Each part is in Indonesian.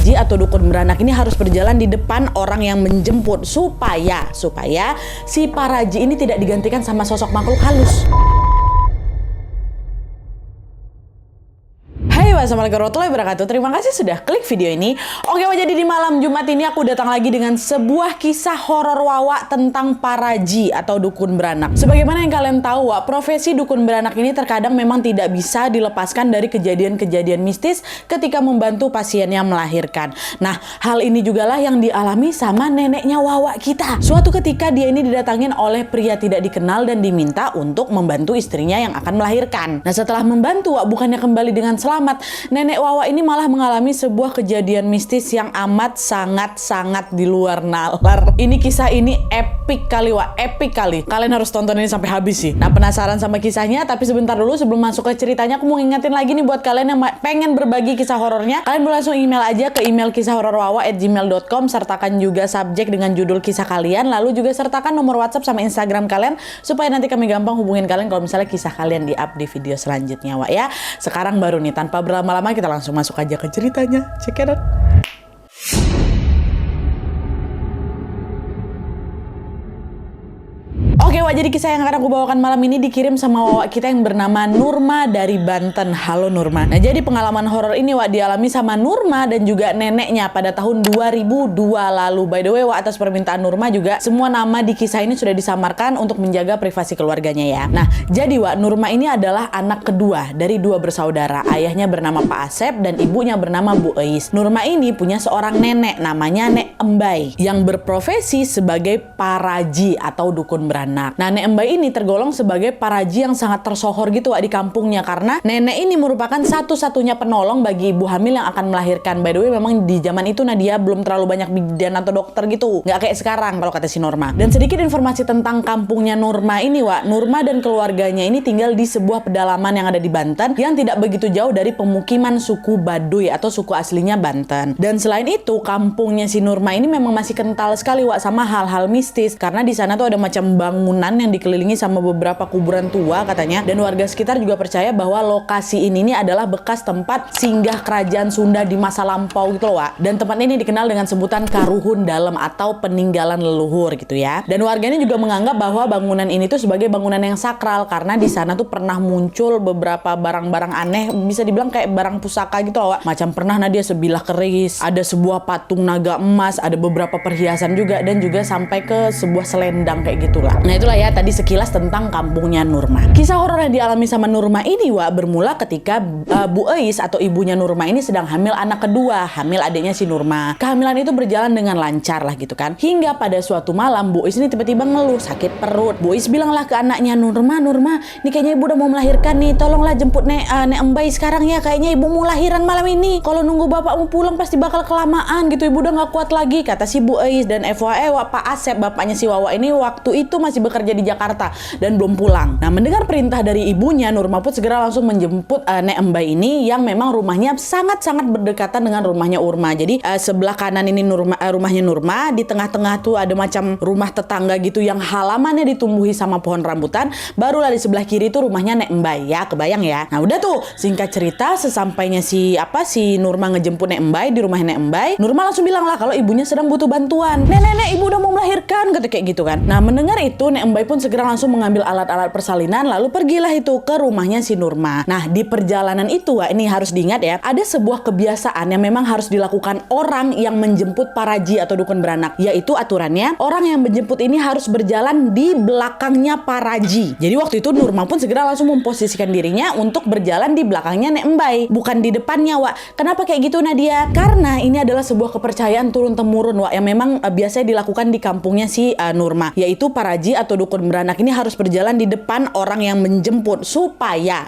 Paraji atau dukun beranak ini harus berjalan di depan orang yang menjemput supaya si Paraji ini tidak digantikan sama sosok makhluk halus. Assalamualaikum warahmatullahi wabarakatuh. Terima kasih sudah klik video ini. Oke, jadi di malam Jumat ini aku datang lagi dengan sebuah kisah horor Wawa tentang Paraji atau dukun beranak. Sebagaimana yang kalian tahu, profesi dukun beranak ini terkadang memang tidak bisa dilepaskan dari kejadian-kejadian mistis ketika membantu pasiennya melahirkan. Nah, hal ini jugalah yang dialami sama neneknya Wawa kita. Suatu ketika dia ini didatangin oleh pria tidak dikenal dan diminta untuk membantu istrinya yang akan melahirkan. Nah, setelah membantu, bukannya kembali dengan selamat, nenek Wawa ini malah mengalami sebuah kejadian mistis yang amat sangat di luar nalar. Ini kisah ini epic kali, epic kali. Kalian harus tonton ini sampai habis sih. Nah, penasaran sama kisahnya? Tapi sebentar dulu sebelum masuk ke ceritanya, aku mau ngingetin lagi nih buat kalian yang pengen berbagi kisah horornya. Kalian boleh langsung email aja ke email kisahhororwawa@gmail.com, sertakan juga subjek dengan judul kisah kalian, lalu juga sertakan nomor WhatsApp sama Instagram kalian supaya nanti kami gampang hubungin kalian kalau misalnya kisah kalian di-up di video selanjutnya, ya. Sekarang baru nih, tanpa berlama-lama kita langsung masuk aja ke ceritanya. Check it out. Oke, jadi kisah yang akan aku bawakan malam ini dikirim sama Wawa kita yang bernama Nurma dari Banten. Halo Nurma. Nah, jadi pengalaman horor ini dialami sama Nurma dan juga neneknya pada tahun 2002 lalu. By the way, atas permintaan Nurma juga semua nama di kisah ini sudah disamarkan untuk menjaga privasi keluarganya ya. Nah, jadi Nurma ini adalah anak kedua dari dua bersaudara. Ayahnya bernama Pak Asep dan ibunya bernama Bu Eis. Nurma ini punya seorang nenek namanya Nek Embai yang berprofesi sebagai Paraji atau dukun beranak. Nah, Nek Embai ini tergolong sebagai Paraji yang sangat tersohor gitu di kampungnya karena nenek ini merupakan satu-satunya penolong bagi ibu hamil yang akan melahirkan. By the way, memang di zaman itu Nadia belum terlalu banyak bidan atau dokter gitu. Nggak kayak sekarang kalau kata si Nurma. Dan sedikit informasi tentang kampungnya Nurma ini, Nurma dan keluarganya ini tinggal di sebuah pedalaman yang ada di Banten yang tidak begitu jauh dari pemukiman suku Baduy atau suku aslinya Banten. Dan selain itu, kampungnya si Nurma ini memang masih kental sekali sama hal-hal mistis karena di sana tuh ada macam bangunan yang dikelilingi sama beberapa kuburan tua katanya, dan warga sekitar juga percaya bahwa lokasi ini adalah bekas tempat singgah kerajaan Sunda di masa lampau gitu loh, dan tempat ini dikenal dengan sebutan Karuhun Dalem atau peninggalan leluhur gitu ya. Dan warganya juga menganggap bahwa bangunan ini tuh sebagai bangunan yang sakral karena di sana tuh pernah muncul beberapa barang-barang aneh, bisa dibilang kayak barang pusaka gitu loh, macam pernah Nadia sebilah keris, ada sebuah patung naga emas, ada beberapa perhiasan juga, dan juga sampai ke sebuah selendang kayak gitulah. Nah, itulah ya tadi sekilas tentang kampungnya Nurma. Kisah horor yang dialami sama Nurma ini bermula ketika Bu Eis atau ibunya Nurma ini sedang hamil anak kedua, hamil adiknya si Nurma. Kehamilan itu berjalan dengan lancar lah gitu kan. Hingga pada suatu malam Bu Eis ini tiba-tiba ngeluh sakit perut. Bu Eis bilanglah ke anaknya, Nurma, ini kayaknya ibu udah mau melahirkan nih. Tolonglah jemput Nek Embai sekarang ya. Kayaknya ibu mau lahiran malam ini. Kalau nunggu bapakmu pulang pasti bakal kelamaan gitu. Ibu udah gak kuat lagi, kata si Bu Eis. Dan FYI, Pak Asep, bapaknya si Wawa ini waktu itu masih bekerja di Jakarta dan belum pulang. Nah, mendengar perintah dari ibunya, Nurma pun segera langsung menjemput Nek Embai ini yang memang rumahnya sangat-sangat berdekatan dengan rumahnya Urma. Jadi sebelah kanan ini rumahnya Nurma, di tengah-tengah tuh ada macam rumah tetangga gitu yang halamannya ditumbuhi sama pohon rambutan. Barulah di sebelah kiri tuh rumahnya Nek Embai ya, kebayang ya. Nah, udah tuh, singkat cerita sesampainya si Nurma ngejemput Nek Embai di rumah Nek Embai, Nurma langsung bilang lah kalau ibunya sedang butuh bantuan. Nenek, ibu udah mau melahirkan, kata kayak gitu kan. Nah, mendengar itu Nek Embai pun segera langsung mengambil alat-alat persalinan lalu pergilah itu ke rumahnya si Nurma. Nah, di perjalanan itu ini harus diingat ya, ada sebuah kebiasaan yang memang harus dilakukan orang yang menjemput Paraji atau dukun beranak, yaitu aturannya orang yang menjemput ini harus berjalan di belakangnya Paraji. Jadi waktu itu Nurma pun segera langsung memposisikan dirinya untuk berjalan di belakangnya Nek Embai, bukan di depannya, Kenapa kayak gitu Nadia? Karena ini adalah sebuah kepercayaan turun-temurun, yang memang biasanya dilakukan di kampungnya si Nurma, yaitu Paraji atau dukun beranak ini harus berjalan di depan orang yang menjemput supaya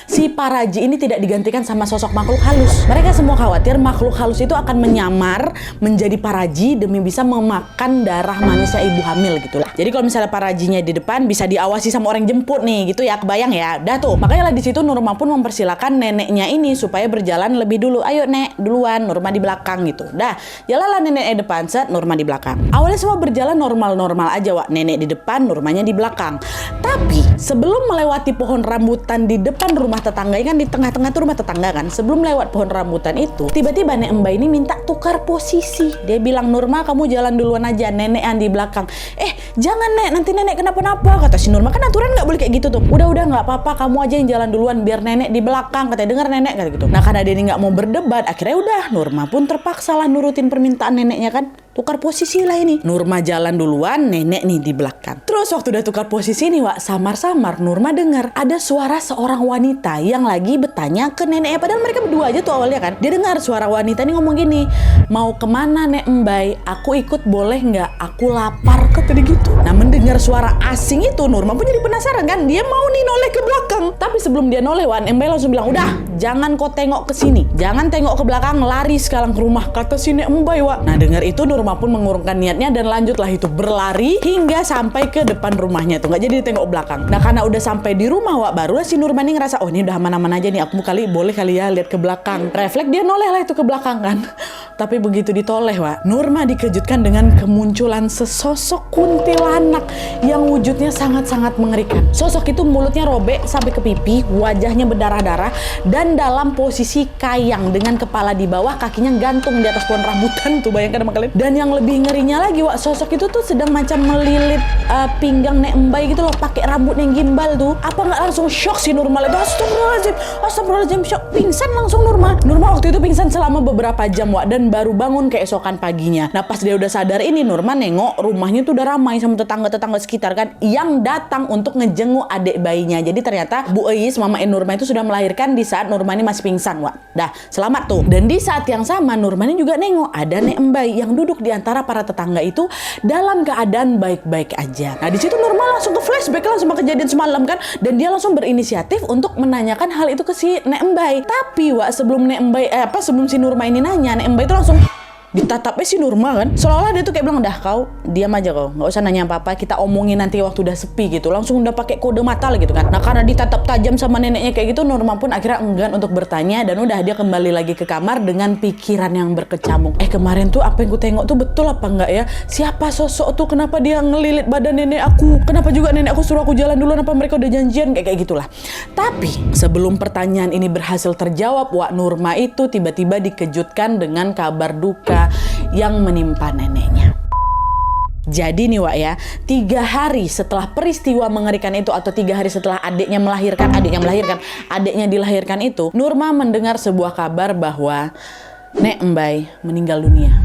si Paraji ini tidak digantikan sama sosok makhluk halus. Mereka semua khawatir makhluk halus itu akan menyamar menjadi Paraji demi bisa memakan darah manisnya ibu hamil gitulah. Jadi kalau misalnya Parajinya di depan bisa diawasi sama orang jemput nih gitu ya, kebayang ya. Dah tuh, makanya lah di situ Nurma pun mempersilakan neneknya ini supaya berjalan lebih dulu. Ayo Nek, duluan, Nurma di belakang gitu. Dah, jalanlah neneknya depan, set Nurma di belakang. Awalnya semua berjalan normal-normal aja, Nenek di depan, Nurmanya di belakang. Tapi sebelum melewati pohon rambutan di depan rumah tetangga, kan di tengah-tengah tuh rumah tetangga kan. Sebelum lewat pohon rambutan itu, tiba-tiba Nek Mbak ini minta tukar posisi. Dia bilang, Nurma kamu jalan duluan aja, nenek yang di belakang. Jangan Nek, nanti nenek kenapa-napa. Kata si Nurma, kan aturan nggak boleh kayak gitu tuh. Udah nggak apa-apa, kamu aja yang jalan duluan biar nenek di belakang. Katanya dengar nenek kata gitu. Nah karena dia ini nggak mau berdebat, akhirnya udah Nurma pun terpaksa lah nurutin permintaan neneknya kan. Tukar posisi lah ini. Nurma jalan duluan, nenek nih di belakang. Terus waktu udah tukar posisi nih Wak, samar-samar Nurma dengar ada suara seorang wanita yang lagi bertanya ke neneknya. Padahal mereka berdua aja tuh awalnya kan. Dia dengar suara wanita nih ngomong gini, mau kemana Nek Mbay? Aku ikut boleh nggak? Aku lapar, kata dia gitu. Nah mendengar suara asing itu Nurma pun jadi penasaran kan. Dia mau nih noleh ke belakang. Tapi sebelum dia noleh Wan, Mbay langsung bilang, udah jangan kau tengok ke sini. Jangan tengok ke belakang, lari sekarang ke rumah, kata si Nek Mbay Wak. Nah dengar itu Nurma pun mengurungkan niatnya dan lanjutlah itu berlari hingga sampai ke depan rumahnya tuh, nggak jadi ditengok belakang. Nah karena udah sampai di rumah Wak, barulah si Nurma ini ngerasa, oh ini udah aman-aman aja nih, aku boleh kali ya lihat ke belakang. Refleks dia noleh lah itu ke belakang kan. Tapi begitu ditoleh Wak, Nurma dikejutkan dengan kemunculan sesosok kuntilanak yang wujudnya sangat-sangat mengerikan. Sosok itu mulutnya robek sampai ke pipi, wajahnya berdarah-darah dan dalam posisi kayang dengan kepala di bawah, kakinya gantung di atas pohon rambutan tuh, bayangkan sama kalian. Dan yang lebih ngerinya lagi Wak, sosok itu tuh sedang macam melilit pinggang Nek Mbay gitu loh, pakai rambut yang gimbal tuh. Apa nggak langsung shock si Nurma itu? Astagfirullahaladzim, shock, pingsan langsung Nurma. Nurma waktu itu pingsan selama beberapa jam Wak, dan baru bangun keesokan paginya. Nah pas dia udah sadar ini, Nurma nengok rumahnya tuh udah ramai sama tetangga-tetangga sekitar kan, yang datang untuk ngejenguk adik bayinya. Jadi ternyata Bu Eis, mama Nurma itu sudah melahirkan di saat Nurma ini masih pingsan Wak. Dah selamat tuh. Dan di saat yang sama Nurma ini juga nengok ada Nek Mbay yang duduk di antara para tetangga itu dalam keadaan baik-baik aja. Nah di situ Nurma langsung ke flashback langsung sama kejadian semalam kan, dan dia langsung berinisiatif untuk menanyakan hal itu ke si Nek Mbay. Tapi Wak, sebelum Nek Mbay sebelum si Nurma ini nanya, Nek Mbay itu langsung ditatapnya si Nurma kan, seolah-olah dia tuh kayak bilang, dah kau diam aja, kau nggak usah nanya apa-apa, kita omongin nanti waktu udah sepi gitu. Langsung udah pakai kode mata lah gitu kan. Nah karena ditatap tajam sama neneknya kayak gitu, Nurma pun akhirnya enggan untuk bertanya, dan udah dia kembali lagi ke kamar dengan pikiran yang berkecamuk. Kemarin tuh apa yang ku tengok tuh betul apa enggak ya? Siapa sosok tuh? Kenapa dia ngelilit badan nenek aku? Kenapa juga nenek aku suruh aku jalan dulu? Apa mereka udah janjian? Kayak gitulah. Tapi sebelum pertanyaan ini berhasil terjawab Wak, Nurma itu tiba-tiba dikejutkan dengan kabar duka yang menimpa neneknya. Jadi nih Wak ya, 3 hari setelah peristiwa mengerikan itu, atau 3 hari setelah adiknya dilahirkan itu, Nurma mendengar sebuah kabar bahwa Nek Mbay meninggal dunia.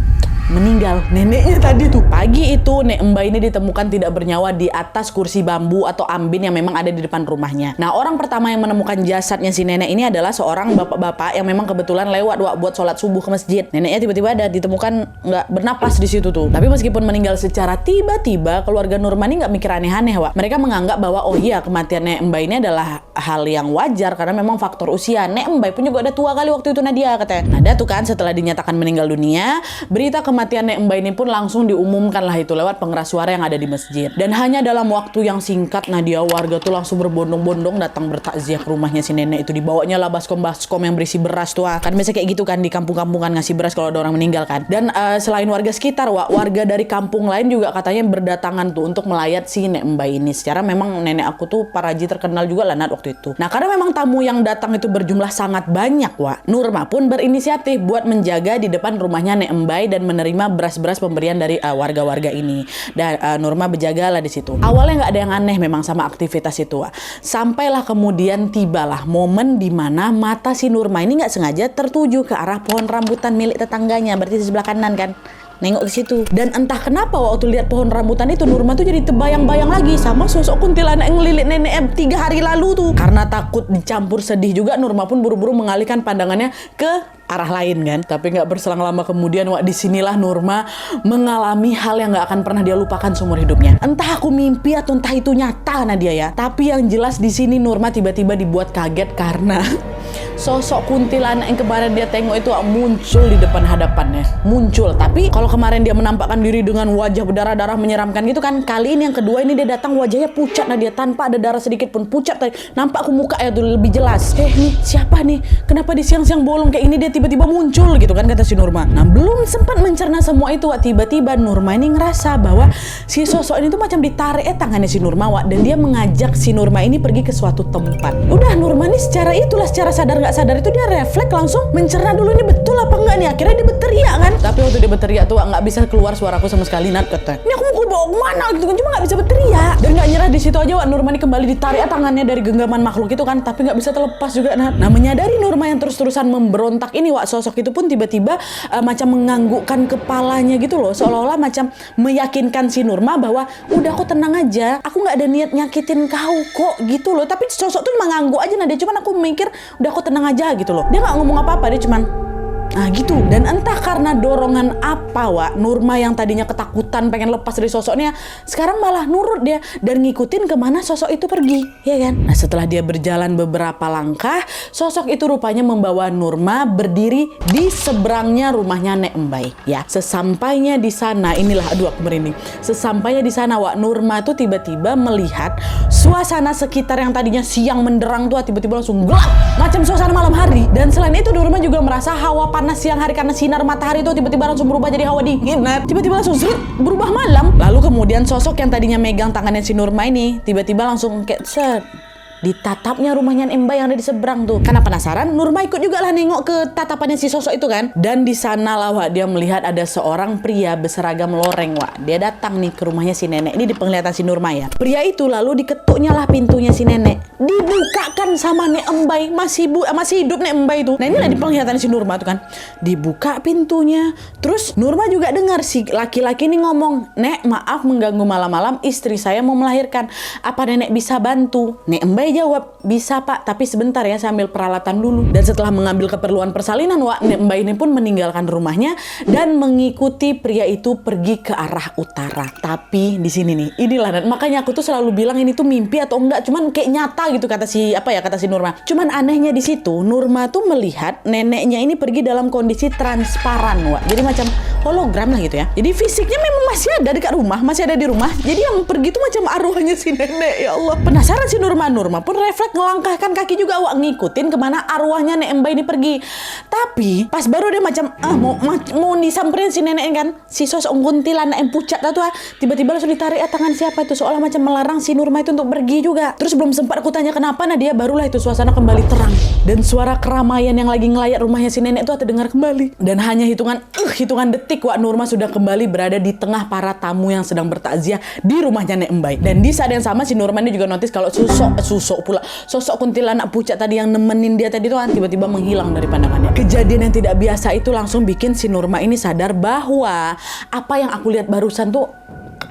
Meninggal neneknya tadi tuh. Pagi itu Nek Mbay ini ditemukan tidak bernyawa di atas kursi bambu atau ambin yang memang ada di depan rumahnya. Nah orang pertama yang menemukan jasadnya si nenek ini adalah seorang bapak-bapak yang memang kebetulan lewat Wak buat sholat subuh ke masjid. Neneknya tiba-tiba ada ditemukan nggak bernapas di situ tuh. Tapi meskipun meninggal secara tiba-tiba, keluarga Nurma ini nggak mikir aneh-aneh Wak. Mereka menganggap bahwa oh iya, kematian Nek Mbay ini adalah hal yang wajar karena memang faktor usia. Nek Mbay pun juga udah tua kali waktu itu Nadia katanya. Nah tuh kan setelah dinyatakan meninggal dunia, berita kematian Nek Mbay ini pun langsung diumumkan lah itu lewat pengeras suara yang ada di masjid. Dan hanya dalam waktu yang singkat Nadia, warga tuh langsung berbondong-bondong datang bertakziah ke rumahnya si nenek itu. Dibawanya lah baskom-baskom yang berisi beras tuh. Kan biasa kayak gitu kan di kampung-kampung kan, ngasih beras kalau ada orang meninggal kan. Dan selain warga sekitar Wak, warga dari kampung lain juga katanya berdatangan tuh untuk melayat si Nek Mbay ini. Secara memang nenek aku tuh paraji terkenal juga lah Nat waktu itu. Nah karena memang tamu yang datang itu berjumlah sangat banyak Wak, Nurma pun berinisiatif buat menjaga di depan rumahnya Nek Mbay dan menerima beras-beras pemberian dari warga-warga ini. Dan Nurma berjagalah di situ. Awalnya nggak ada yang aneh memang sama aktivitas itu Wak. Sampailah kemudian tibalah momen di mana mata si Nurma ini nggak sengaja tertuju ke arah pohon rambutan milik tetangganya, berarti di sebelah kanan kan. Nengok ke situ, dan entah kenapa waktu lihat pohon rambutan itu Nurma tuh jadi terbayang-bayang lagi sama sosok kuntilanak yang ngelilit nenek 3 hari lalu tuh. Karena takut dicampur sedih juga, Nurma pun buru-buru mengalihkan pandangannya ke arah lain kan. Tapi nggak berselang lama kemudian Wak, disinilah Nurma mengalami hal yang nggak akan pernah dia lupakan seumur hidupnya. Entah aku mimpi atau entah itu nyata Nadia ya. Tapi yang jelas di sini Nurma tiba-tiba dibuat kaget karena sosok kuntilanak yang kemarin dia tengok itu muncul di depan hadapannya. Muncul, tapi kalau kemarin dia menampakkan diri dengan wajah berdarah-darah menyeramkan gitu kan, kali ini yang kedua ini dia datang wajahnya pucat Nadia, tanpa ada darah sedikit pun, pucat tadi. Nampak aku muka ya tuh lebih jelas. Nih siapa nih? Kenapa di siang-siang bolong kayak ini dia tiba-tiba muncul gitu kan, kata si Nurma. Nah belum sempat mencerna semua itu tiba-tiba Nurma ini ngerasa bahwa si sosok ini tuh macam ditarik tangannya si Nurma dan dia mengajak si Nurma ini pergi ke suatu tempat. Udah Nurma ini secara sadar nggak sadar itu dia refleks langsung mencerna dulu ini betul apa enggak nih. Akhirnya dia berteriak kan, tapi waktu dia berteriak tuh nggak bisa keluar suaraku sama sekali. Nat kata, ini aku mau bawa kemana gitu kan, cuma nggak bisa berteriak. Dan nggak nyerah di situ aja Nurma ini kembali ditarik tangannya dari genggaman makhluk itu kan, tapi nggak bisa terlepas juga Nat. Nah menyadari Nurma yang terus-terusan memberontak ini sosok itu pun tiba-tiba macam menganggukkan kepalanya gitu loh, seolah-olah macam meyakinkan si Nurma bahwa udah aku tenang aja, aku nggak ada niat nyakitin kau kok gitu loh. Tapi sosok tuh mengangguk aja Nadia, cuman aku mikir udah aku tenang aja gitu loh. Dia nggak ngomong apa-apa, dia cuman gitu. Dan entah karena dorongan apa Nurma yang tadinya ketakutan pengen lepas dari sosoknya, sekarang malah nurut dia dan ngikutin kemana sosok itu pergi, ya kan? Nah setelah dia berjalan beberapa langkah, sosok itu rupanya membawa Nurma berdiri di seberangnya rumahnya Nek Embai. Ya, sesampainya di sana, inilah aduh aku merinding. Sesampainya di sana Nurma tuh tiba-tiba melihat suasana sekitar yang tadinya siang menderang tuh tiba-tiba langsung gelap, macam suasana malam hari. Dan selain itu Nurma juga merasa hawa panas siang hari karena sinar matahari itu tiba-tiba langsung berubah jadi hawa dingin. Nah, tiba-tiba langsung berubah malam. Lalu kemudian sosok yang tadinya megang tangannya si Nurma ini tiba-tiba langsung kayak ditatapnya rumahnya Embai yang ada di seberang tuh. Karena penasaran, Nurma ikut juga lah nengok ke tatapannya si sosok itu kan. Dan di sana lah dia melihat ada seorang pria berseragam loreng Dia datang nih ke rumahnya si nenek. Ini di penglihatan si Nurma ya. Pria itu lalu diketuknya lah pintunya si nenek. Dibukakan sama Nek Embai, masih hidup Nek Embai itu. Nah inilah di penglihatan si Nurma tuh kan. Dibuka pintunya. Terus Nurma juga dengar si laki-laki ini ngomong, "Nek, maaf mengganggu malam-malam, istri saya mau melahirkan. Apa nenek bisa bantu?" Nek Embai jawab, "Bisa Pak, tapi sebentar ya, saya ambil peralatan dulu." Dan setelah mengambil keperluan persalinan Nek Embai ini pun meninggalkan rumahnya dan mengikuti pria itu pergi ke arah utara. Tapi di sini nih, inilah makanya aku tuh selalu bilang ini tuh mimpi atau enggak, cuman kayak nyata gitu kata si Nurma. Cuman anehnya di situ Nurma tuh melihat neneknya ini pergi dalam kondisi transparan Jadi macam hologram lah gitu ya. Jadi fisiknya memang masih ada dekat rumah, masih ada di rumah. Jadi yang pergi tuh macam arwahnya si nenek. Ya Allah, penasaran si Nurma pun refleks ngelangkahkan kaki juga ngikutin kemana arwahnya Nek Embai ini pergi. Tapi pas baru dia macam mau disamperin si nenek kan, si sosok kuntilanak yang pucat tuh tiba-tiba langsung ditarik tangan siapa itu, seolah macam melarang si Nurma itu untuk pergi juga. Terus belum sempat aku tanya kenapa Nadia, barulah itu suasana kembali terang dan suara keramaian yang lagi ngelayat rumahnya si nenek itu terdengar kembali. Dan hanya hitungan detik Nurma sudah kembali berada di tengah para tamu yang sedang bertakziah di rumahnya Nek Embai. Dan di saat yang sama si Nurma ini juga notice kalau sosok kuntilanak pucat tadi yang nemenin dia tadi tuh tiba-tiba menghilang dari pandangannya. Kejadian yang tidak biasa itu langsung bikin si Nurma ini sadar bahwa apa yang aku lihat barusan tuh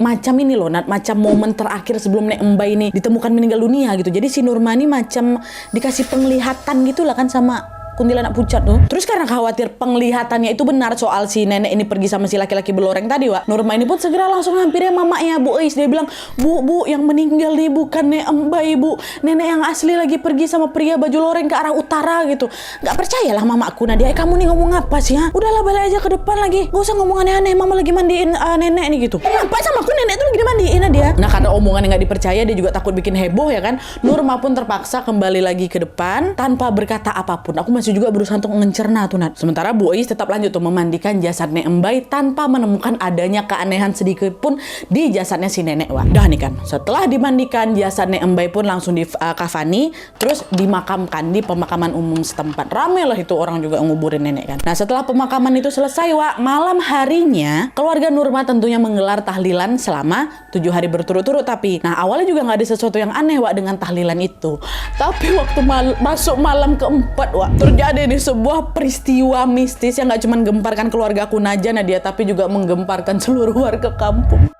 macam ini loh Nat, macam momen terakhir sebelum Nek Embai ini ditemukan meninggal dunia gitu. Jadi si Nurma ini macam dikasih penglihatan gitu lah kan sama kuntilanak pucat tuh. Terus karena khawatir penglihatannya itu benar soal si nenek ini pergi sama si laki-laki beloreng tadi Nurma ini pun segera langsung hampirnya mamanya Bu Ais. Dia bilang, Bu, yang meninggal nih bukan Nek Embai Bu, nenek yang asli lagi pergi sama pria baju loreng ke arah utara gitu. Gak percayalah mamaku. Nadia, kamu nih ngomong apa sih Udahlah balik aja ke depan lagi, gak usah ngomong aneh-aneh, mama lagi mandiin nenek nih gitu. Kenapa sama aku nenek tuh lagi dimandiin Nadia? Nah karena omongannya gak dipercaya, dia juga takut bikin heboh ya kan. Nurma pun terpaksa kembali lagi ke depan tanpa berkata apapun. Aku masih juga berusaha untuk mencerna tuh Nat. Sementara Bu Ais tetap lanjut tuh memandikan jasad Nek Embai tanpa menemukan adanya keanehan sedikit pun di jasadnya si nenek Dah nih kan, setelah dimandikan jasad Nek Embai pun langsung dikafani terus dimakamkan di pemakaman umum setempat. Rame lah itu orang juga nguburin nenek kan. Nah setelah pemakaman itu selesai malam harinya keluarga Nurma tentunya menggelar tahlilan selama 7 hari berturut-turut. Tapi nah awalnya juga nggak ada sesuatu yang aneh dengan tahlilan itu. Tapi waktu masuk malam keempat terjadi nih sebuah peristiwa mistis yang gak cuma gemparkan keluarga aku Naja Nadia, tapi juga menggemparkan seluruh warga kampung.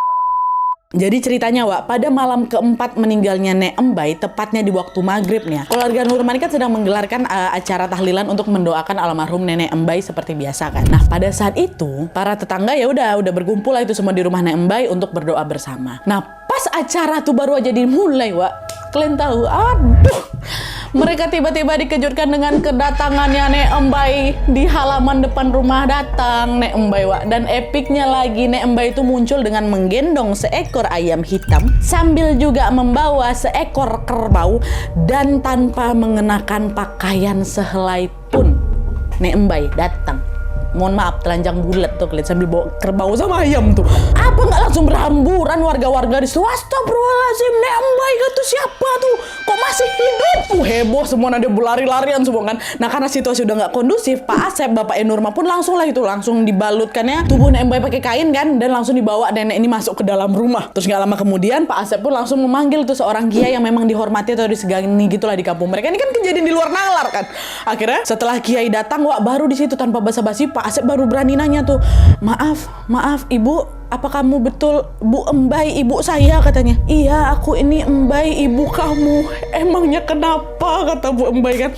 Jadi ceritanya pada malam keempat meninggalnya Nek Embai, tepatnya di waktu maghribnya, keluarga Nurma kan sedang menggelarkan acara tahlilan untuk mendoakan almarhum Nenek Embai seperti biasa kan. Nah pada saat itu para tetangga ya udah berkumpul lah itu semua di rumah Nek Embai untuk berdoa bersama. Nah pas acara tuh baru aja dimulai kalian tahu, Mereka tiba-tiba dikejutkan dengan kedatangannya Nek Embai di halaman depan rumah datang Nek Embai Wak. Dan epiknya lagi Nek Embai itu muncul dengan menggendong seekor ayam hitam sambil juga membawa seekor kerbau dan tanpa mengenakan pakaian sehelai pun. Nek Embai datang. Mohon maaf, telanjang bulat tuh kalian sambil bawa kerbau sama ayam tuh. Apa nggak langsung berhamburan warga-warga di situ? Astagfirullahaladzim, Nek Embai itu siapa tuh? Kok masih hidup? Heboh semua, ada berlari-larian semua kan. Nah karena situasi udah nggak kondusif, Pak Asep, Bapak Nurma pun langsung dibalutkannya tubuh Nek Embai pakai kain kan, dan langsung dibawa nenek ini masuk ke dalam rumah. Terus nggak lama kemudian Pak Asep pun langsung memanggil tuh seorang kiai yang memang dihormati atau disegani gitulah di kampung mereka. Ini kan kejadian di luar nalar kan. Akhirnya setelah kiai datang, wah baru di situ tanpa basa-basi Pak Asep baru berani nanya tuh, maaf ibu, apa kamu betul Bu Embai, ibu saya? Katanya. Iya, aku ini Embai, ibu kamu. Emangnya kenapa? Kata Bu Embai kan.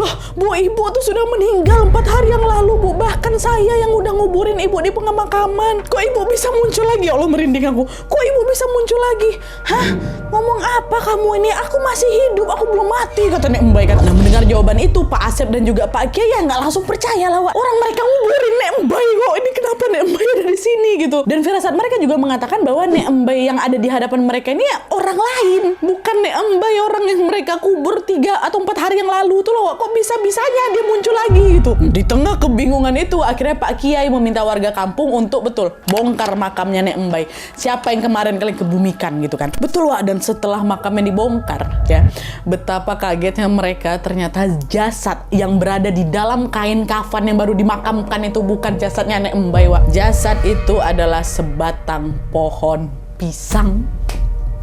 Wah, Bu, ibu tuh sudah meninggal 4 hari yang lalu, Bu. Bahkan saya yang udah nguburin ibu di pemakaman. Kok ibu bisa muncul lagi? Ya Allah, merinding aku. Kok ibu bisa muncul lagi? Hah? Ngomong apa kamu ini? Aku masih hidup, aku belum mati, kata Nek Embai kan. Nah, mendengar jawaban itu, Pak Asep dan juga Pak Kiai ya nggak langsung percaya lah, Wak. Orang mereka nguburin Nek Embai kok. Ini kenapa Nek Embai ada di sini gitu? Dan saat mereka juga mengatakan bahwa Nek Embai yang ada di hadapan mereka ini ya orang lain, bukan Nek Embai orang yang mereka kubur 3 atau 4 hari yang lalu tuh loh. Kok bisa-bisanya dia muncul lagi gitu. Di tengah kebingungan itu akhirnya Pak Kiai meminta warga kampung untuk betul bongkar makamnya Nek Embai. Siapa yang kemarin kalian kebumikan gitu kan. Betul Wak, dan setelah makamnya dibongkar ya, betapa kagetnya mereka, ternyata jasad yang berada di dalam kain kafan yang baru dimakamkan itu bukan jasadnya Nek Embai Wak. Jasad itu adalah sebatang pohon pisang.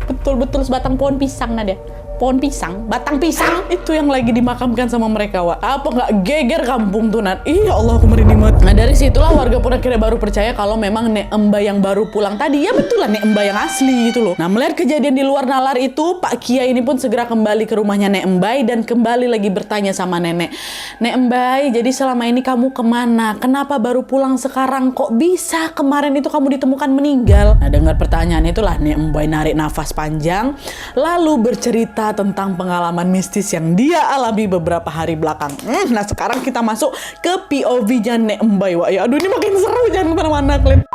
Betul-betul sebatang pohon pisang, Nadia. Pohon pisang, batang pisang itu yang lagi dimakamkan sama mereka, Wak. Apa nggak geger kampung tuh, Nat? Iya Allah, aku merinding banget. Nah dari situlah warga pun akhirnya baru percaya kalau memang Nek Embai yang baru pulang tadi ya betul lah Nek Embai yang asli gitu loh. Nah melihat kejadian di luar nalar itu, Pak Kiai ini pun segera kembali ke rumahnya Nek Embai dan kembali lagi bertanya sama nenek. Nek Embai, jadi selama ini kamu kemana? Kenapa baru pulang sekarang? Kok bisa kemarin itu kamu ditemukan meninggal? Nah dengar pertanyaan itulah Nek Embai narik nafas panjang lalu bercerita tentang pengalaman mistis yang dia alami beberapa hari belakang. Nah sekarang kita masuk ke POV-nya Nek Embai, Wak. Ya aduh, ini makin seru, jangan kemana-mana kalian.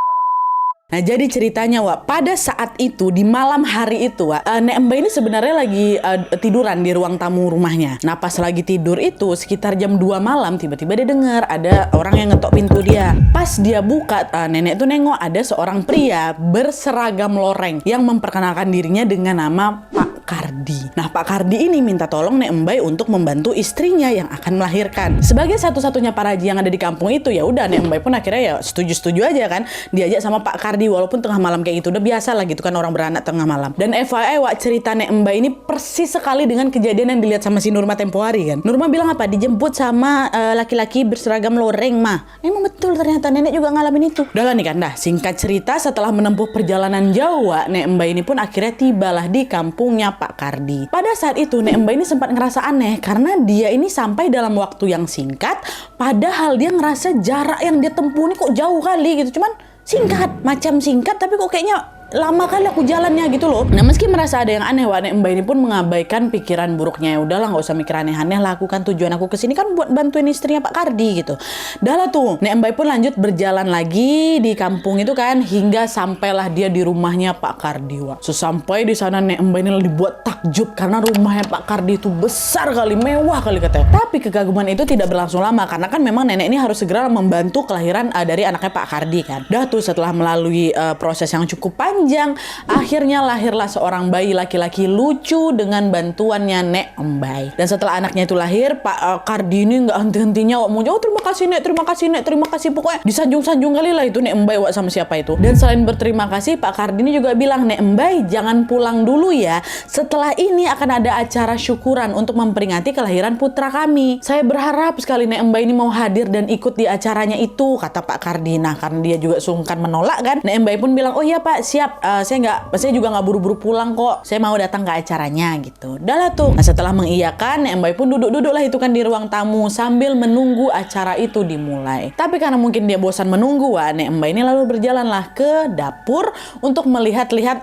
Nah jadi ceritanya Wak, pada saat itu di malam hari itu Wak, Nek Embai ini sebenarnya lagi tiduran di ruang tamu rumahnya. Nah pas lagi tidur itu sekitar jam 2 malam tiba-tiba dia dengar ada orang yang ngetok pintu dia. Pas dia buka, nenek tuh nengok ada seorang pria berseragam loreng yang memperkenalkan dirinya dengan nama Pak Kardi. Nah Pak Kardi ini minta tolong Nek Embai untuk membantu istrinya yang akan melahirkan. Sebagai satu-satunya para haji yang ada di kampung itu, ya udah Nek Embai pun akhirnya ya setuju-setuju aja kan, diajak sama Pak Kardi walaupun tengah malam kayak gitu. Udah biasa lah gitu kan orang beranak tengah malam. Dan FYI Wak, cerita Nek Embai ini persis sekali dengan kejadian yang dilihat sama si Nurma tempo hari kan. Nurma bilang apa? Dijemput sama laki-laki berseragam loreng mah. Emang betul ternyata nenek juga ngalamin itu. Udah lah nih kan, dah singkat cerita setelah menempuh perjalanan jauh Wak, Nek Embai ini pun akhirnya tibalah di kampungnya Pak Kardi. Pada saat itu Nek Embai ini sempat ngerasa aneh karena dia ini sampai dalam waktu yang singkat, padahal dia ngerasa jarak yang dia tempuh ini kok jauh kali gitu. Cuman singkat, macam singkat tapi kok kayaknya lama kali aku jalannya gitu loh. Nah meski merasa ada yang aneh, Wak, Nek Embai ini pun mengabaikan pikiran buruknya. Ya udahlah, nggak usah mikir aneh-aneh lah, aku kan tujuan aku kesini kan buat bantuin istrinya Pak Kardi gitu. Dah lah tuh Nek Embai pun lanjut berjalan lagi di kampung itu kan hingga sampailah dia di rumahnya Pak Kardi, Wak. Sesampai di sana Nek Embai ini dibuat takjub karena rumahnya Pak Kardi itu besar kali, mewah kali katanya. Tapi kekaguman itu tidak berlangsung lama karena kan memang nenek ini harus segera membantu kelahiran dari anaknya Pak Kardi kan. Dah tuh setelah melalui proses yang cukup panjang, akhirnya lahirlah seorang bayi laki-laki lucu dengan bantuannya Nek Embai. Dan setelah anaknya itu lahir, Pak Kardi ini nggak henti-hentinya mau jawab terima kasih Nek, terima kasih Nek, terima kasih, pokoknya disanjung-sanjung kali lah itu Nek Embai Wak sama siapa itu. Dan selain berterima kasih, Pak Kardi ini juga bilang, Nek Embai jangan pulang dulu ya, setelah ini akan ada acara syukuran untuk memperingati kelahiran putra kami. Saya berharap sekali Nek Embai ini mau hadir dan ikut di acaranya itu, kata Pak Kardi. Nah karena dia juga sungkan menolak kan, Nek Embai pun bilang, oh iya Pak, siap, siap, saya juga nggak buru-buru pulang kok, saya mau datang ke acaranya gitu. Udah lah tuh. Nah setelah mengiyakan, Nek Mbay pun duduk-duduk lah itu kan di ruang tamu sambil menunggu acara itu dimulai. Tapi karena mungkin dia bosan menunggu, Nek Mbay ini lalu berjalanlah ke dapur untuk melihat-lihat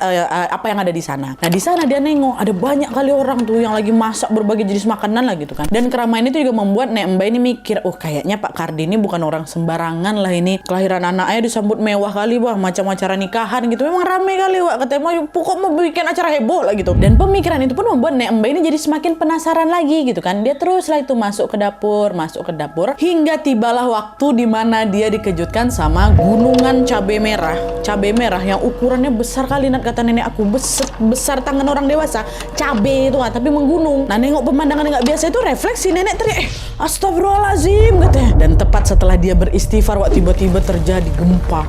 apa yang ada di sana. Nah di sana dia nengok ada banyak kali orang tuh yang lagi masak berbagai jenis makanan lah gitu kan. Dan keramaian itu juga membuat Nek Mbay ini mikir, oh kayaknya Pak Kardi ini bukan orang sembarangan lah ini. Kelahiran anaknya disambut mewah kali wah, macam acara nikahan gitu. Memang rame kali wah, katanya pokok mau bikin acara heboh lah gitu. Dan pemikiran itu pun membuat Nek Mbay ini jadi semakin penasaran lagi gitu kan. Dia terus lah itu masuk ke dapur hingga tibalah waktu dimana dia dikejutkan sama gunungan cabai merah yang ukurannya besar kali, Nat, kata nenek aku, besar tangan orang dewasa. Cabai itu tapi menggunung. Nah nengok pemandangan yang nggak biasa itu, refleksi nenek teriak, astagfirullahaladzim katanya. Dan tepat setelah dia beristighfar, tiba-tiba terjadi gempa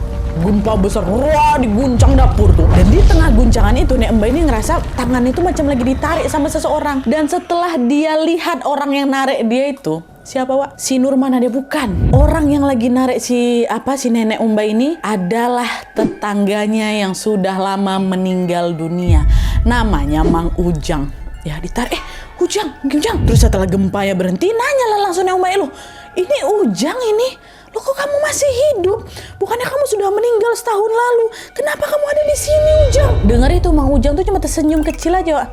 besar, wah, diguncang dapur tuh. Dan di tengah guncangan itu Nek Mbay ini ngerasa tangan itu macam lagi ditarik sama seseorang. Dan setelah dia lihat orang yang narik dia itu siapa, Wak? Si Nurman. Ada bukan. Orang yang lagi narik si nenek Mbay ini adalah tetangganya yang sudah lama meninggal dunia. Namanya Mang Ujang. Ya ditarik, Ujang. Terus setelah gempa ya berhenti, nanya lah langsung Nek Mbay, loh, ini Ujang ini. Loh kok kamu masih hidup? Bukannya kamu sudah meninggal setahun lalu? Kenapa kamu ada di sini, Ujang? Dengar itu Mang Ujang tuh cuma tersenyum kecil aja, Wak.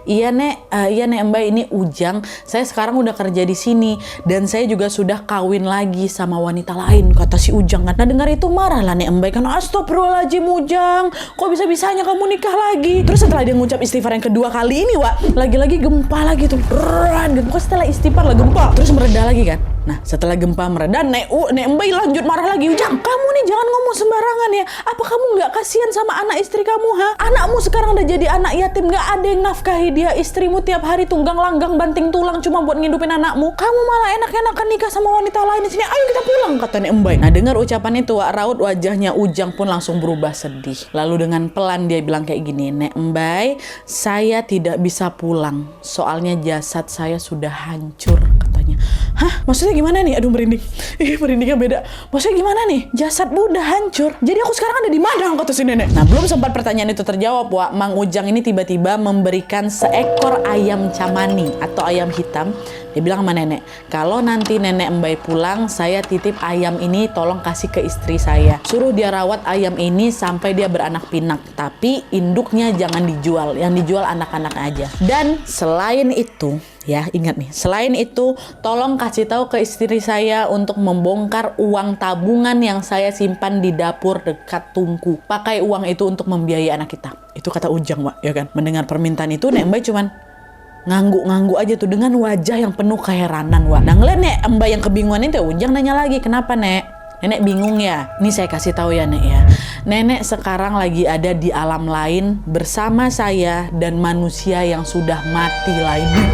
Iya Nek Mbay, ini Ujang. Saya sekarang udah kerja di sini dan saya juga sudah kawin lagi sama wanita lain, kata si Ujang kan. Nah dengar itu marah lah Nek Mbay kan, astagfirullahaladzim Ujang, kok bisa-bisanya kamu nikah lagi? Terus setelah dia ngucap istighfar yang kedua kali ini, Wak, lagi-lagi gempa lagi tuh. Pokoknya setelah istighfar lah gempa, terus mereda lagi kan. Nah setelah gempa mereda, Nek Mbay lanjut marah lagi. Ujang, kamu nih jangan ngomong sembarangan ya. Apa kamu nggak kasihan sama anak istri kamu, ha? Anakmu sekarang udah jadi anak yatim, nggak ada yang nafkahi dia. Istrimu tiap hari tunggang langgang banting tulang cuma buat ngidupin anakmu. Kamu malah enak-enakan nikah sama wanita lain di sini. Ayo kita pulang, kata Nek Mbay. Nah dengar ucapan itu, raut wajahnya Ujang pun langsung berubah sedih. Lalu dengan pelan dia bilang kayak gini, Nek Mbay, saya tidak bisa pulang. Soalnya jasad saya sudah hancur, katanya. Hah? Maksudnya gimana nih? Aduh merinding. Merindingnya beda. Maksudnya gimana nih? Jasadmu udah hancur. Jadi aku sekarang ada di mana? Kata si nenek. Nah belum sempat pertanyaan itu terjawab, Wak, Mang Ujang ini tiba-tiba memberikan seekor ayam camani atau ayam hitam. Dia bilang sama nenek, kalau nanti nenek Mbay pulang, saya titip ayam ini tolong kasih ke istri saya. Suruh dia rawat ayam ini sampai dia beranak pinak. Tapi induknya jangan dijual. Yang dijual anak-anak aja. Dan selain itu, ya ingat nih, selain itu tolong kasih tahu ke istri saya untuk membongkar uang tabungan yang saya simpan di dapur dekat tungku. Pakai uang itu untuk membiayai anak kita. Itu kata Ujang, Wak, ya kan. Mendengar permintaan itu Nek Mbay cuman ngangguk-ngangguk aja tuh dengan wajah yang penuh keheranan, Wak. Nah ngeliat Nek Mbay yang kebingungan itu, Ujang nanya lagi, kenapa Nek? Nenek bingung ya? Ini saya kasih tahu ya Nek ya. Nenek sekarang lagi ada di alam lain bersama saya dan manusia yang sudah mati lainnya.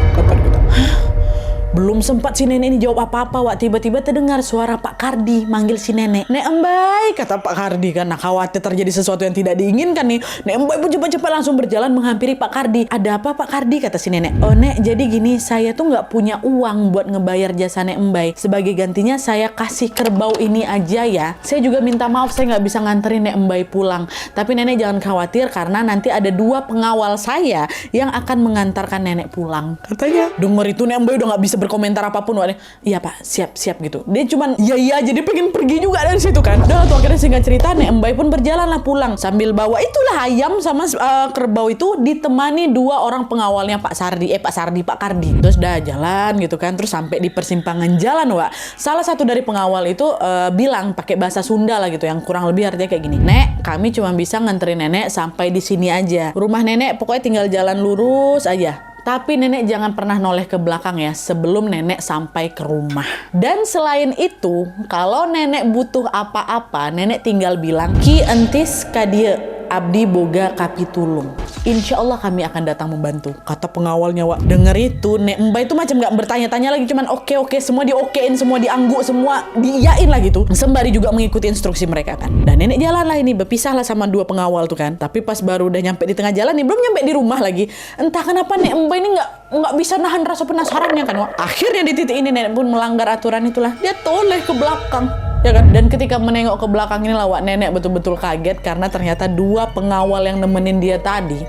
Belum sempat si nenek ini jawab apa-apa, Wak, tiba-tiba terdengar suara Pak Kardi manggil si nenek. Nek Mbay, kata Pak Kardi kan. Nah khawatir terjadi sesuatu yang tidak diinginkan nih. Nek Mbay pun cepat-cepat langsung berjalan menghampiri Pak Kardi. Ada apa Pak Kardi, kata si nenek. Oh Nek, jadi gini, saya tuh nggak punya uang buat ngebayar jasa Nek Mbay. Sebagai gantinya saya kasih kerbau ini aja ya. Saya juga minta maaf saya nggak bisa nganterin Nek Mbay pulang. Tapi nenek jangan khawatir karena nanti ada 2 pengawal saya yang akan mengantarkan nenek pulang, katanya. Dengar itu Nek Mbay udah nggak bisa berkomentar apapun, Wak. Iya Pak, siap gitu. Dia cuman iya jadi pengen pergi juga dari situ kan. Udah tuh akhirnya singkat cerita Nek Mbay pun berjalanlah pulang sambil bawa itulah ayam sama kerbau itu ditemani 2 orang pengawalnya Pak Kardi. Terus udah jalan gitu kan. Terus sampai di persimpangan jalan, Wak. Salah satu dari pengawal itu bilang pakai bahasa Sunda lah gitu, yang kurang lebih artinya kayak gini. Nek, kami cuma bisa nganterin nenek sampai di sini aja. Rumah nenek pokoknya tinggal jalan lurus aja. Tapi nenek jangan pernah noleh ke belakang ya sebelum nenek sampai ke rumah. Dan selain itu, kalau nenek butuh apa-apa, nenek tinggal bilang, Ki entis kadia abdi boga kapitulung. Insya Allah kami akan datang membantu, kata pengawalnya, Wak. Dengar itu Nek Mbay itu macam gak bertanya-tanya lagi, cuman oke, semua diokein, semua diangguk, semua diiyain lah gitu. Sembari juga mengikuti instruksi mereka kan. Dan nenek jalan lah ini, berpisah lah sama 2 pengawal tuh kan. Tapi pas baru udah nyampe di tengah jalan nih, belum nyampe di rumah lagi, entah kenapa Nek Mbay ini nggak bisa nahan rasa penasarannya kan, Wak. Akhirnya di titik ini nenek pun melanggar aturan itulah, dia toleh ke belakang. ya kan? Dan ketika menengok ke belakang ini lah, Wak, nenek betul-betul kaget karena ternyata 2 pengawal yang nemenin dia tadi,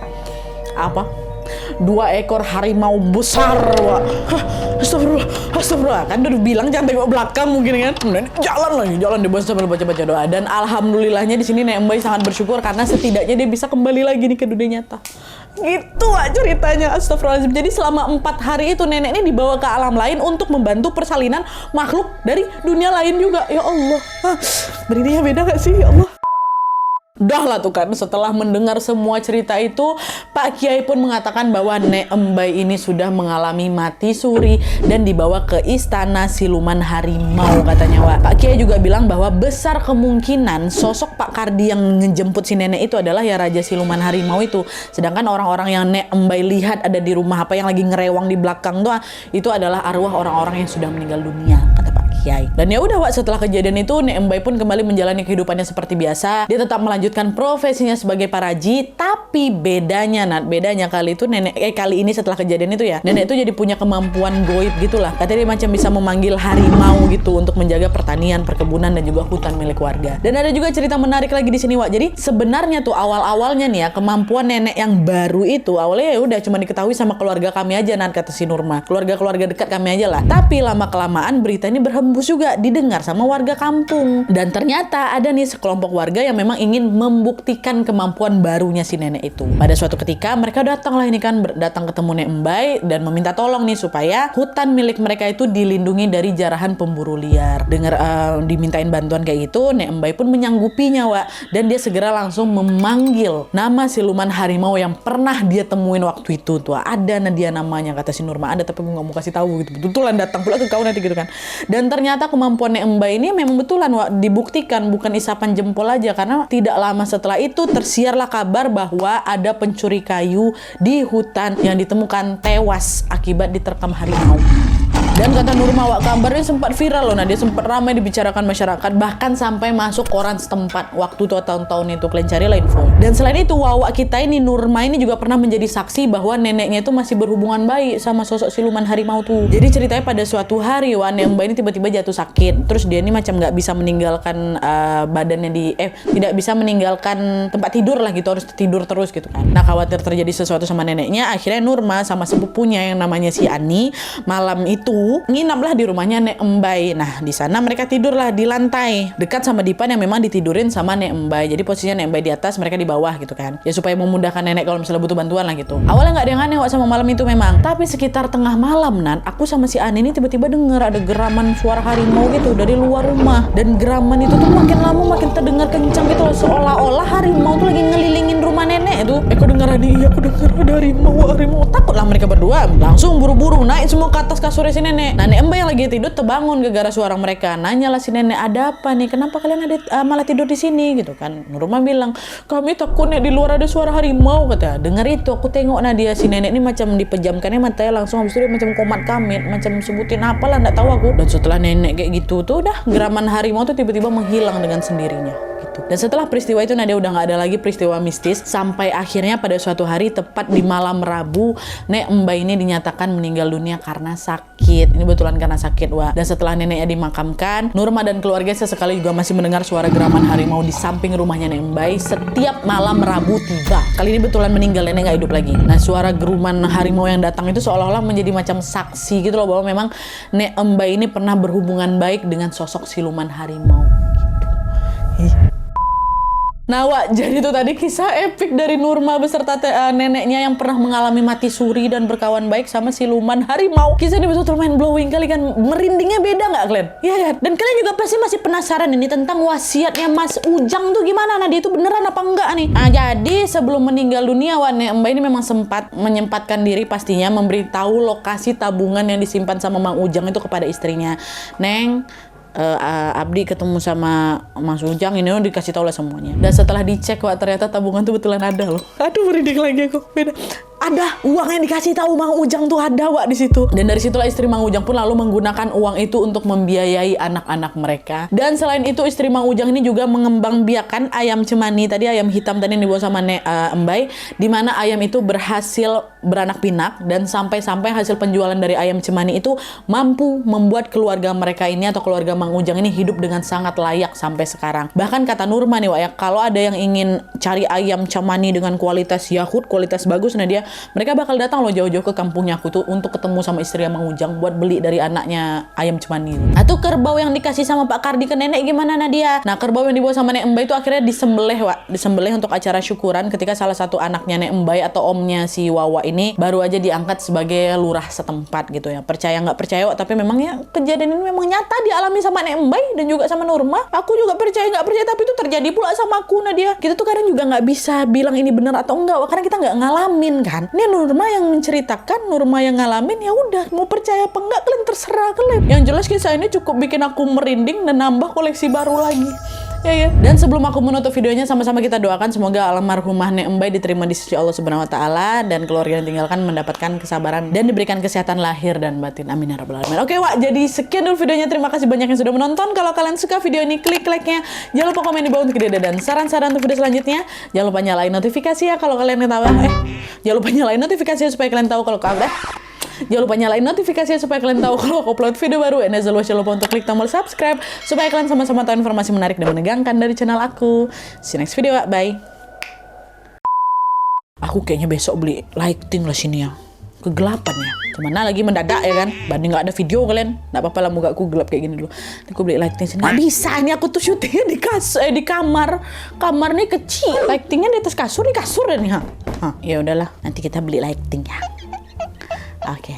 2 ekor harimau besar, Wak. Astagfirullah. Kan udah bilang jangan tengok belakang mungkin kan. Kemudian jalan di bawah sambil baca-baca doa. Dan alhamdulillahnya di sini Nek Embai sangat bersyukur karena setidaknya dia bisa kembali lagi nih ke dunia nyata. Gitu, Wak, ceritanya. Astagfirullahaladzim. Jadi selama 4 hari itu nenek ini dibawa ke alam lain untuk membantu persalinan makhluk dari dunia lain juga. Ya Allah. Merindingnya beda gak sih? Ya Allah. Udah lah tuh kan, setelah mendengar semua cerita itu, Pak Kiai pun mengatakan bahwa Nek Embai ini sudah mengalami mati suri dan dibawa ke istana siluman harimau katanya, Wak. Pak Kiai juga bilang bahwa besar kemungkinan sosok Pak Kardi yang ngejemput si nenek itu adalah ya Raja Siluman Harimau itu. Sedangkan orang-orang yang Nek Embai lihat ada di rumah apa yang lagi ngerewang di belakang tuh, itu adalah arwah orang-orang yang sudah meninggal dunia, kata Pak Kiai. Dan ya udah, Wak, setelah kejadian itu Nek Embai pun kembali menjalani kehidupannya seperti biasa. Dia tetap melanjutkan profesinya sebagai paraji, tapi bedanya kali itu kali ini setelah kejadian itu ya, nenek itu jadi punya kemampuan goib gitulah. Katanya dia macam bisa memanggil harimau gitu untuk menjaga pertanian, perkebunan dan juga hutan milik warga. Dan ada juga cerita menarik lagi di sini, Wak. Jadi sebenarnya tuh awal-awalnya nih ya, kemampuan nenek yang baru itu awalnya ya udah cuma diketahui sama keluarga kami aja, kata si Nurma. Keluarga dekat kami aja lah. Tapi lama-kelamaan berita ini berhembus juga didengar sama warga kampung. Dan ternyata ada nih sekelompok warga yang memang ingin membuktikan kemampuan barunya si nenek itu. Pada suatu ketika mereka datang ketemu Nek Embai dan meminta tolong nih supaya hutan milik mereka itu dilindungi dari jarahan pemburu liar. Dengar dimintain bantuan kayak gitu, Nek Embai pun menyanggupinya, Wak. Dan dia segera langsung memanggil nama siluman harimau yang pernah dia temuin waktu itu tuh. Ada dia namanya, kata si Nurma. Ada tapi gue gak mau kasih tahu gitu. Betulan datang pula ke kau nanti gitu kan. Dan ternyata kemampuan Nek Embai ini memang betulan, Wak, dibuktikan bukan isapan jempol aja, karena tidak lama setelah itu tersiarlah kabar bahwa ada pencuri kayu di hutan yang ditemukan tewas akibat diterkam harimau. Dan kata Nurma, Wak, kabarnya sempat viral loh. Dia sempat ramai dibicarakan masyarakat, bahkan sampai masuk koran setempat waktu tuh tahun-tahun itu. Kalian carilah info. Dan selain itu, Wak kita ini Nurma ini juga pernah menjadi saksi bahwa neneknya itu masih berhubungan baik sama sosok siluman harimau tuh. Jadi ceritanya pada suatu hari, Wak, Nek Embai ini tiba-tiba jatuh sakit. Terus dia ini macam nggak bisa meninggalkan badannya tidak bisa meninggalkan tempat tidur lah gitu, harus tidur terus gitu kan. Nah, khawatir terjadi sesuatu sama neneknya, akhirnya Nurma sama sepupunya yang namanya si Ani malam itu nginaplah di rumahnya Nek Embai. Nah, di sana mereka tidurlah di lantai dekat sama dipan yang memang ditidurin sama Nek Embai. Jadi posisinya Nek Embai di atas, mereka di bawah gitu kan. Ya supaya memudahkan nenek kalau misalnya butuh bantuan lah gitu. Awalnya nggak ada yang aneh, Wak, sama malam itu memang. Tapi sekitar tengah malam, aku sama si Ani ini tiba-tiba dengar ada geraman suara harimau gitu dari luar rumah. Dan geraman itu tuh makin lama makin terdengar kencang gitu loh, seolah-olah harimau tuh lagi ngelilingin rumah nenek itu. Aku dengar Ani, aku dengar ada harimau. Takutlah mereka berdua. Langsung buru-buru naik semua ke atas kasurnya si nenek. Nah, Nek Embai yang lagi tidur terbangun gara-gara suara mereka. Nanyalah si nenek, ada apa nih? Kenapa kalian malah tidur di sini gitu kan? Nurma bilang, kami takut nih di luar ada suara harimau, kata. Dengar itu, aku tengok dia si nenek ini macam dipejamkannya matanya langsung, habis itu dia macam komat kamit, macam sebutin apalah nggak tahu aku. Dan setelah nenek kayak gitu tuh udah geraman harimau tuh tiba-tiba menghilang dengan sendirinya. Dan setelah peristiwa itu Nadia udah nggak ada lagi peristiwa mistis, sampai akhirnya pada suatu hari tepat di malam Rabu, Nek Embai ini dinyatakan meninggal dunia karena sakit. Ini betulan karena sakit, Wak. Dan setelah neneknya dimakamkan, Nurma dan keluarga sesekali juga masih mendengar suara geraman harimau di samping rumahnya Nek Embai setiap malam Rabu tiba. Kali ini betulan meninggal, nenek nggak hidup lagi. Nah, suara geruman harimau yang datang itu seolah-olah menjadi macam saksi gitu loh, bahwa memang Nek Embai ini pernah berhubungan baik dengan sosok siluman harimau gitu. Nah, Wak, jadi itu tadi kisah epik dari Nurma beserta neneknya yang pernah mengalami mati suri dan berkawan baik sama siluman harimau. Kisah ini betul-betul mind blowing kali kan, merindingnya beda nggak kalian? Iya kan? Dan kalian juga pasti masih penasaran ini tentang wasiatnya Mas Ujang tuh gimana? Nah, dia itu beneran apa enggak nih? Nah, jadi sebelum meninggal dunia, Wak, Nek Embai ini memang sempat menyempatkan diri pastinya memberitahu lokasi tabungan yang disimpan sama Mang Ujang itu kepada istrinya. Neng, Abdi ketemu sama Mas Ujang, ini dikasih tahu lah semuanya. Dan setelah dicek, Wak, ternyata tabungan tuh betulan ada loh. Aduh, merinding lagi aku. Beda. ada uang yang dikasih tahu Mang Ujang tuh ada Wak di situ. Dan dari situlah istri Mang Ujang pun lalu menggunakan uang itu untuk membiayai anak-anak mereka. Dan selain itu istri Mang Ujang ini juga mengembangbiakan ayam cemani tadi, ayam hitam tadi yang dibawa sama Embai, di mana ayam itu berhasil beranak pinak dan sampai-sampai hasil penjualan dari ayam cemani itu mampu membuat keluarga mereka ini atau keluarga Mang Ujang ini hidup dengan sangat layak sampai sekarang. Bahkan kata Nurma nih Wak ya, kalau ada yang ingin cari ayam cemani dengan kualitas Yahut, kualitas bagus, nah mereka bakal datang loh jauh-jauh ke kampungnya aku tuh untuk ketemu sama istri Mang Ujang buat beli dari anaknya ayam cemani. Nah tuh kerbau yang dikasih sama Pak Kardi ke nenek gimana Nadia? Nah kerbau yang dibawa sama Nek Embai itu akhirnya disembelih Wak, disembelih untuk acara syukuran ketika salah satu anaknya Nek Embai atau omnya si Wawa ini baru aja diangkat sebagai lurah setempat gitu ya. Percaya nggak percaya Wak, tapi memang ya kejadian ini memang nyata dialami sama Nek Embai dan juga sama Nurma. Aku juga percaya nggak percaya tapi itu terjadi pula sama aku Nadia. Kita tuh kadang juga nggak bisa bilang ini benar atau enggak Wak, karena kita nggak ngalamin kan. Ini Nurma yang menceritakan, Nurma yang ngalamin, ya udah mau percaya apa enggak kalian terserah kalian. Yang jelas kisah ini cukup bikin aku merinding dan nambah koleksi baru lagi. Ya. Dan sebelum aku menutup videonya, sama-sama kita doakan semoga almarhumah Nek Embai diterima di sisi Allah Subhanahu wa taala dan keluarga yang tinggalkan mendapatkan kesabaran dan diberikan kesehatan lahir dan batin. Amin ya rabbal alamin. Oke Wak, jadi sekian dulu videonya. Terima kasih banyak yang sudah menonton. Kalau kalian suka video ini, klik like-nya. Jangan lupa komen di bawah untuk ide dan saran-saran untuk video selanjutnya. Jangan lupa nyalain notifikasi ya kalau kalian tahu. Jangan lupa nyalain notifikasi supaya kalian tahu kalau Jangan lupa nyalain notifikasinya supaya kalian tahu kalau aku upload video baru. And as always, jangan lupa untuk klik tombol subscribe supaya kalian sama-sama tahu informasi menarik dan menegangkan dari channel aku. See you next video, bye. Aku kayaknya besok beli lighting lah sini ya. Kegelapan ya. Kemana lagi mendadak ya kan? Banding nggak ada video kalian. Nggak apa-apa lah, muka aku gelap kayak gini dulu. Nanti aku beli lighting sini. Nggak bisa, ini aku tuh syutingnya di kamar. Kamar nih kecil. Lightingnya di atas kasur, di kasur ya nih. Ya udahlah, nanti kita beli lighting ya. Oke.